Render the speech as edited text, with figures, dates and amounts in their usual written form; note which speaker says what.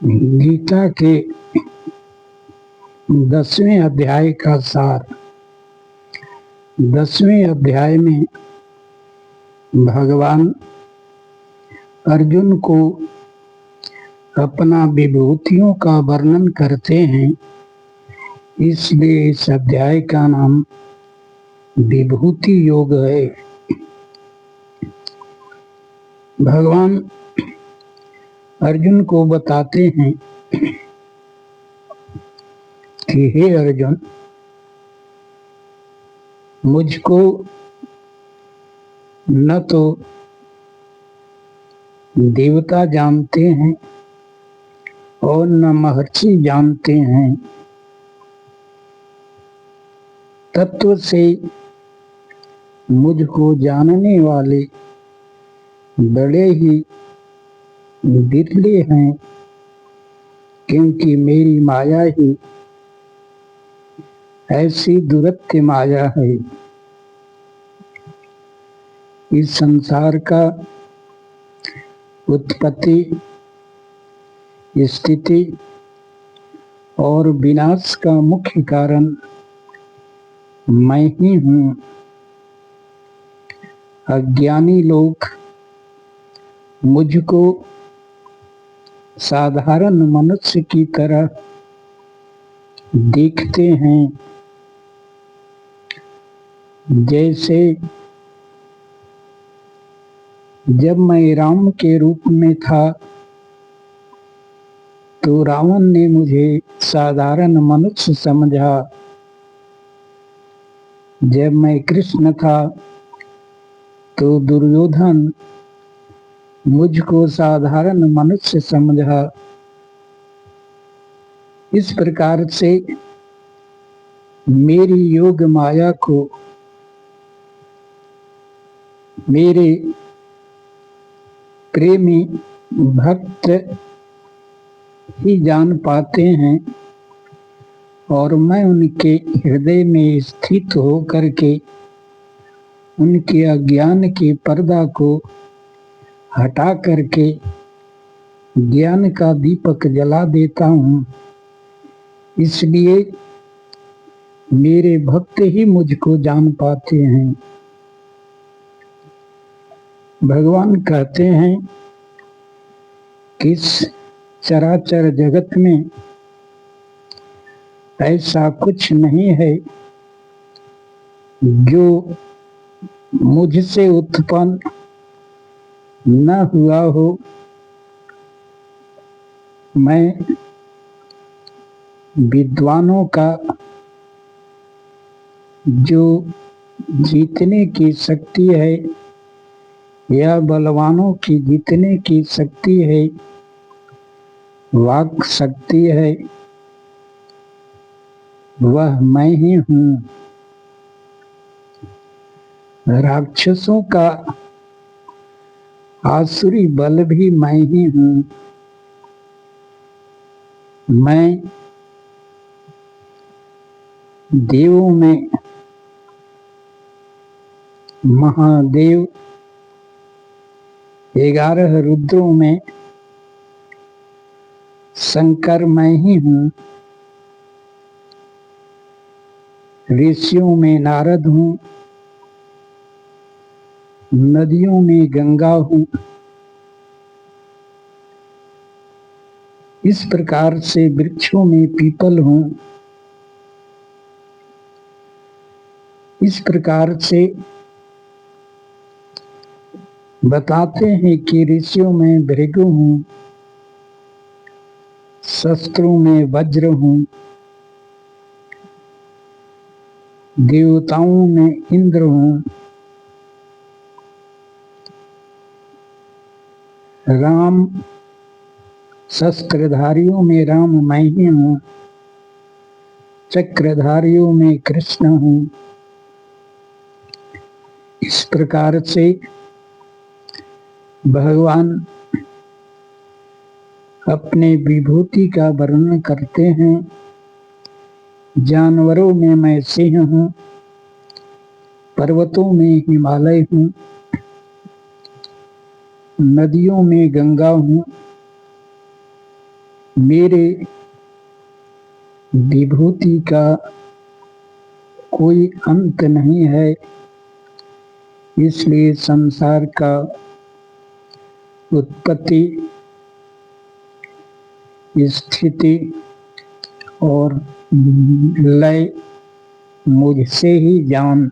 Speaker 1: गीता के 10वें अध्याय का सार। 10वें अध्याय में भगवान अर्जुन को अपना विभूतियों का वर्णन करते हैं, इसलिए इस अध्याय का नाम विभूति योग है। भगवान अर्जुन को बताते हैं कि हे अर्जुन, मुझको न तो देवता जानते हैं और न महर्षि जानते हैं। तत्व से मुझको जानने वाले बड़े ही बिरले हैं, क्योंकि मेरी माया ही ऐसी दुरत्य माया है। इस संसार का उत्पत्ति, स्थिति और विनाश का मुख्य कारण मैं ही हूँ। अज्ञानी लोग मुझको साधारण मनुष्य की तरह देखते हैं, जैसे जब मैं राम के रूप में था तो रावण ने मुझे साधारण मनुष्य समझा। जब मैं कृष्ण था तो दुर्योधन मुझको साधारण मनुष्य समझा। इस प्रकार से मेरी योग माया को मेरे प्रेमी भक्त ही जान पाते हैं, और मैं उनके हृदय में स्थित होकर के उनके अज्ञान के पर्दा को हटा करके ज्ञान का दीपक जला देता हूँ। इसलिए मेरे भक्त ही मुझको जान पाते हैं। भगवान कहते हैं कि इस चराचर जगत में ऐसा कुछ नहीं है जो मुझसे उत्पन्न न हुआ हो। मैं विद्वानों का जो जीतने की शक्ति है या बलवानों की जीतने की शक्ति है, वाक शक्ति है, वह मैं ही हूँ। राक्षसों का आसुरी बल भी मैं ही हूँ। मैं देवों में महादेव, 11 रुद्रों में शंकर मैं ही हूँ। ऋषियों में नारद हूँ, नदियों में गंगा हूँ। इस प्रकार से वृक्षों में पीपल हूँ। इस प्रकार से बताते हैं कि ऋषियों में भृगु हूँ, शस्त्रों में वज्र हूँ, देवताओं में इंद्र हूँ, राम शस्त्रधारियों में राम मैं ही हूँ, चक्रधारियों में कृष्ण हूँ। इस प्रकार से भगवान अपने विभूति का वर्णन करते हैं। जानवरों में मैं सिंह हूँ, पर्वतों में हिमालय हूँ, नदियों में गंगा हूँ, मेरे विभूति का कोई अंत नहीं है, इसलिए संसार का उत्पत्ति, स्थिति और लय मुझसे ही जान